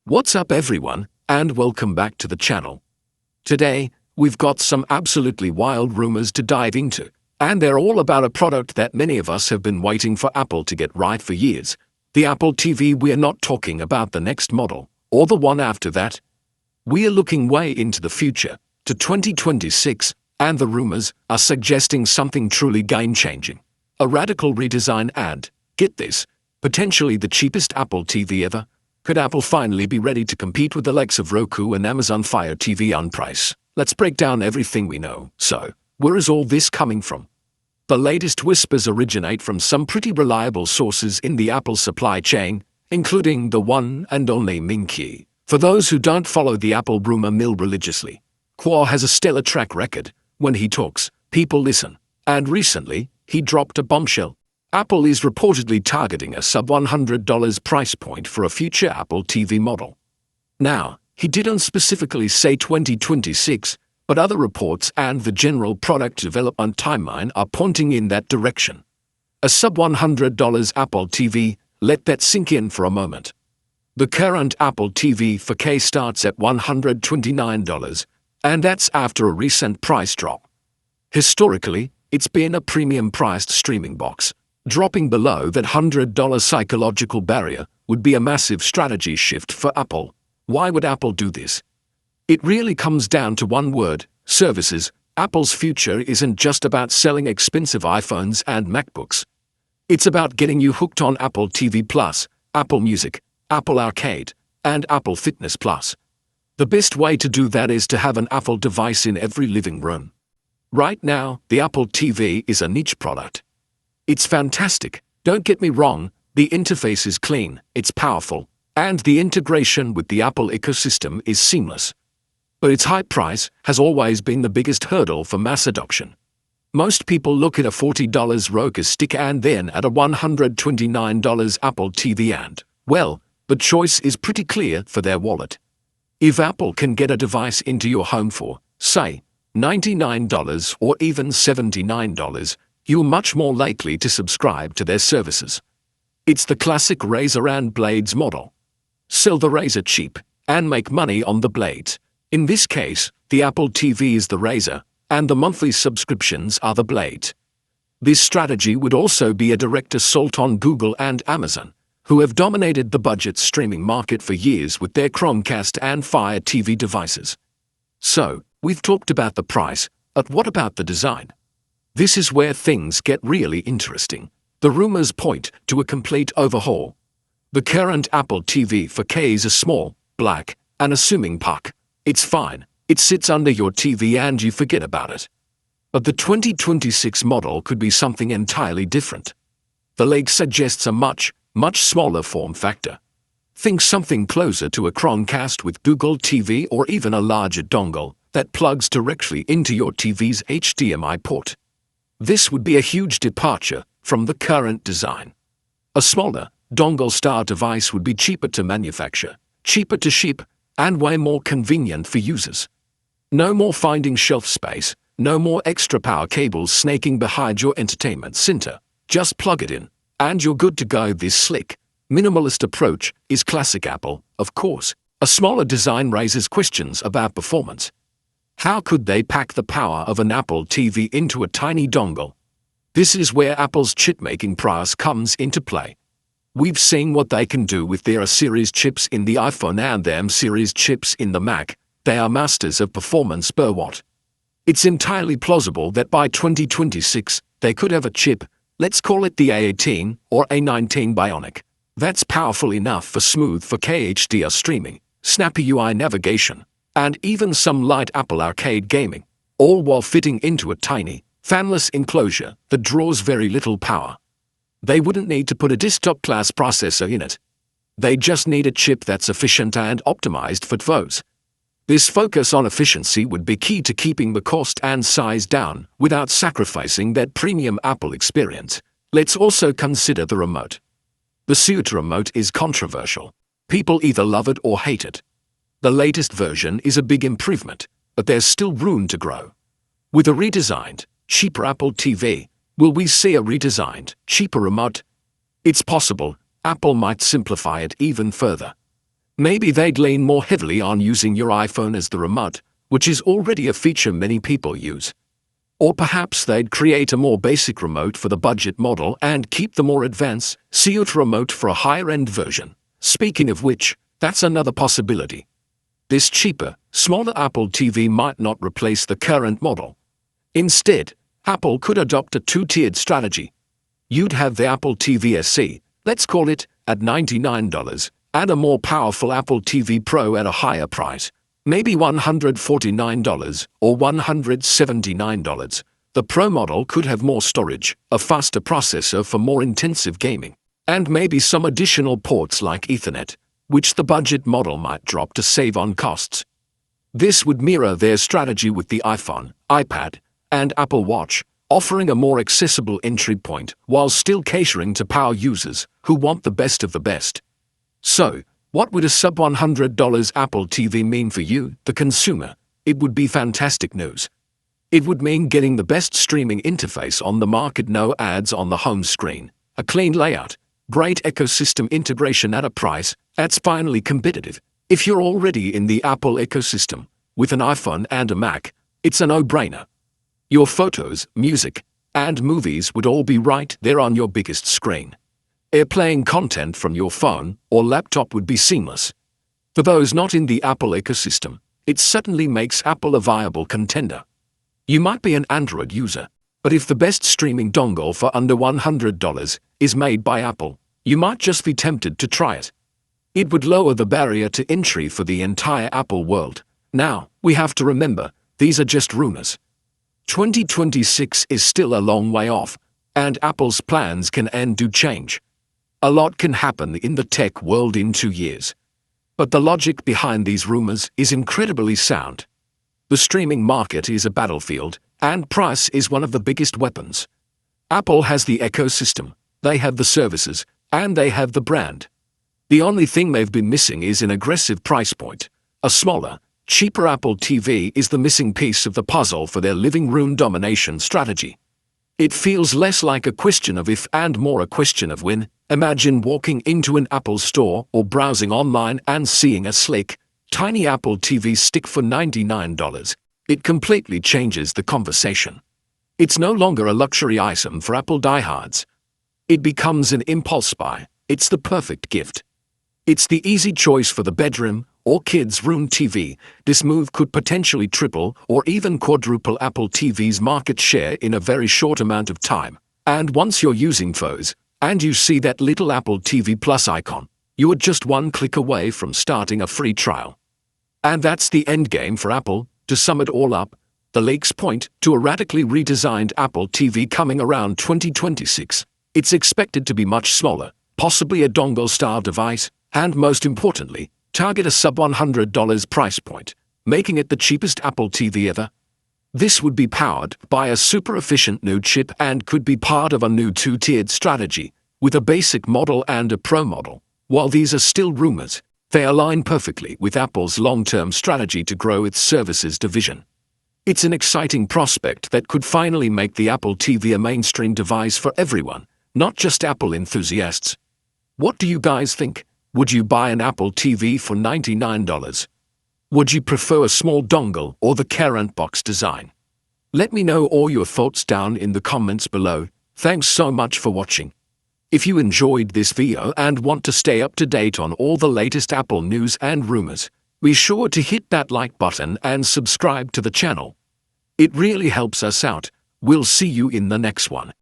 What's up everyone, and welcome back to the channel. Today, we've got some absolutely wild rumors to dive into, and they're all about a product that many of us have been waiting for Apple to get right for years. The Apple TV. We're not talking about the next model, or the one after that. We are looking way into the future, to 2026, and the rumors are suggesting something truly game-changing. A radical redesign and, get this, potentially the cheapest Apple TV ever. Could Apple finally be ready to compete with the likes of Roku and Amazon Fire TV on price? Let's break down everything we know. So, where is all this coming from? The latest whispers originate from some pretty reliable sources in the Apple supply chain, including the one and only Ming Chi. For those who don't follow the Apple rumor mill religiously, Qua has a stellar track record. When he talks, people listen. And recently, he dropped a bombshell. Apple is reportedly targeting a sub-$100 price point for a future Apple TV model. Now, he didn't specifically say 2026, but other reports and the general product development timeline are pointing in that direction. A sub-$100 Apple TV, let that sink in for a moment. The current Apple TV 4K starts at $129, and that's after a recent price drop. Historically, it's been a premium-priced streaming box. Dropping below that $100 psychological barrier would be a massive strategy shift for Apple. Why would Apple do this? It really comes down to one word: services. Apple's future isn't just about selling expensive iPhones and MacBooks. It's about getting you hooked on Apple TV Plus, Apple Music, Apple Arcade, and Apple Fitness Plus. The best way to do that is to have an Apple device in every living room. Right now, the Apple TV is a niche product. It's fantastic, don't get me wrong, the interface is clean, it's powerful, and the integration with the Apple ecosystem is seamless. But its high price has always been the biggest hurdle for mass adoption. Most people look at a $40 Roku stick and then at a $129 Apple TV and, well, the choice is pretty clear for their wallet. If Apple can get a device into your home for, say, $99 or even $79, you're much more likely to subscribe to their services. It's the classic razor and blades model. Sell the razor cheap and make money on the blades. In this case, the Apple TV is the razor, and the monthly subscriptions are the blades. This strategy would also be a direct assault on Google and Amazon, who have dominated the budget streaming market for years with their Chromecast and Fire TV devices. So, we've talked about the price, but what about the design? This is where things get really interesting. The rumors point to a complete overhaul. The current Apple TV 4K is a small, black, unassuming puck. It's fine, it sits under your TV and you forget about it. But the 2026 model could be something entirely different. The leak suggests a much smaller form factor. Think something closer to a Chromecast with Google TV or even a larger dongle that plugs directly into your TV's HDMI port. This would be a huge departure from the current design. A smaller, dongle-style device would be cheaper to manufacture, cheaper to ship, and way more convenient for users. No more finding shelf space, no more extra power cables snaking behind your entertainment center. Just plug it in, and you're good to go. This slick, minimalist approach is classic Apple, of course. A smaller design raises questions about performance. How could they pack the power of an Apple TV into a tiny dongle? This is where Apple's chip-making prowess comes into play. We've seen what they can do with their A-series chips in the iPhone and their M-series chips in the Mac. They are masters of performance per watt. It's entirely plausible that by 2026, they could have a chip, let's call it the A18 or A19 Bionic. That's powerful enough for smooth 4K HDR streaming, snappy UI navigation, and even some light Apple Arcade gaming, all while fitting into a tiny, fanless enclosure that draws very little power. They wouldn't need to put a desktop-class processor in it. They just need a chip that's efficient and optimized for tvOS. This focus on efficiency would be key to keeping the cost and size down without sacrificing that premium Apple experience. Let's also consider the remote. The suite remote is controversial. People either love it or hate it. The latest version is a big improvement, but there's still room to grow. With a redesigned, cheaper Apple TV, will we see a redesigned, cheaper remote? It's possible, Apple might simplify it even further. Maybe they'd lean more heavily on using your iPhone as the remote, which is already a feature many people use. Or perhaps they'd create a more basic remote for the budget model and keep the more advanced Seat remote for a higher-end version. Speaking of which, that's another possibility. This cheaper, smaller Apple TV might not replace the current model. Instead, Apple could adopt a two-tiered strategy. You'd have the Apple TV SE, let's call it, at $99, and a more powerful Apple TV Pro at a higher price, maybe $149 or $179. The Pro model could have more storage, a faster processor for more intensive gaming, and maybe some additional ports like Ethernet, which the budget model might drop to save on costs. This would mirror their strategy with the iPhone, iPad, and Apple Watch, offering a more accessible entry point while still catering to power users who want the best of the best. So, what would a sub-$100 Apple TV mean for you, the consumer? It would be fantastic news. It would mean getting the best streaming interface on the market, no ads on the home screen, a clean layout, great ecosystem integration at a price that's finally competitive. If you're already in the Apple ecosystem, with an iPhone and a Mac, it's a no-brainer. Your photos, music, and movies would all be right there on your biggest screen. Playing content from your phone or laptop would be seamless. For those not in the Apple ecosystem, it certainly makes Apple a viable contender. You might be an Android user, but if the best streaming dongle for under $100 is made by Apple, you might just be tempted to try it. It would lower the barrier to entry for the entire Apple world. Now, we have to remember, these are just rumors. 2026 is still a long way off, and Apple's plans can and do change. A lot can happen in the tech world in 2 years. But the logic behind these rumors is incredibly sound. The streaming market is a battlefield, and price is one of the biggest weapons. Apple has the ecosystem, they have the services, and they have the brand. The only thing they've been missing is an aggressive price point. A smaller, cheaper Apple TV is the missing piece of the puzzle for their living room domination strategy. It feels less like a question of if and more a question of when. Imagine walking into an Apple store or browsing online and seeing a slick, tiny Apple TV stick for $99. It completely changes the conversation. It's no longer a luxury item for Apple diehards. It becomes an impulse buy. It's the perfect gift. It's the easy choice for the bedroom or kids' room TV. This move could potentially triple or even quadruple Apple TV's market share in a very short amount of time. And once you're using phones, and you see that little Apple TV Plus icon, you are just one click away from starting a free trial. And that's the endgame for Apple. To sum it all up, the leaks point to a radically redesigned Apple TV coming around 2026. It's expected to be much smaller, possibly a dongle-style device, and most importantly, target a sub-$100 price point, making it the cheapest Apple TV ever. This would be powered by a super-efficient new chip and could be part of a new two-tiered strategy, with a basic model and a Pro model. While these are still rumors, they align perfectly with Apple's long-term strategy to grow its services division. It's an exciting prospect that could finally make the Apple TV a mainstream device for everyone, not just Apple enthusiasts. What do you guys think? Would you buy an Apple TV for $99? Would you prefer a small dongle or the current box design? Let me know all your thoughts down in the comments below. Thanks so much for watching. If you enjoyed this video and want to stay up to date on all the latest Apple news and rumors, be sure to hit that like button and subscribe to the channel. It really helps us out. We'll see you in the next one.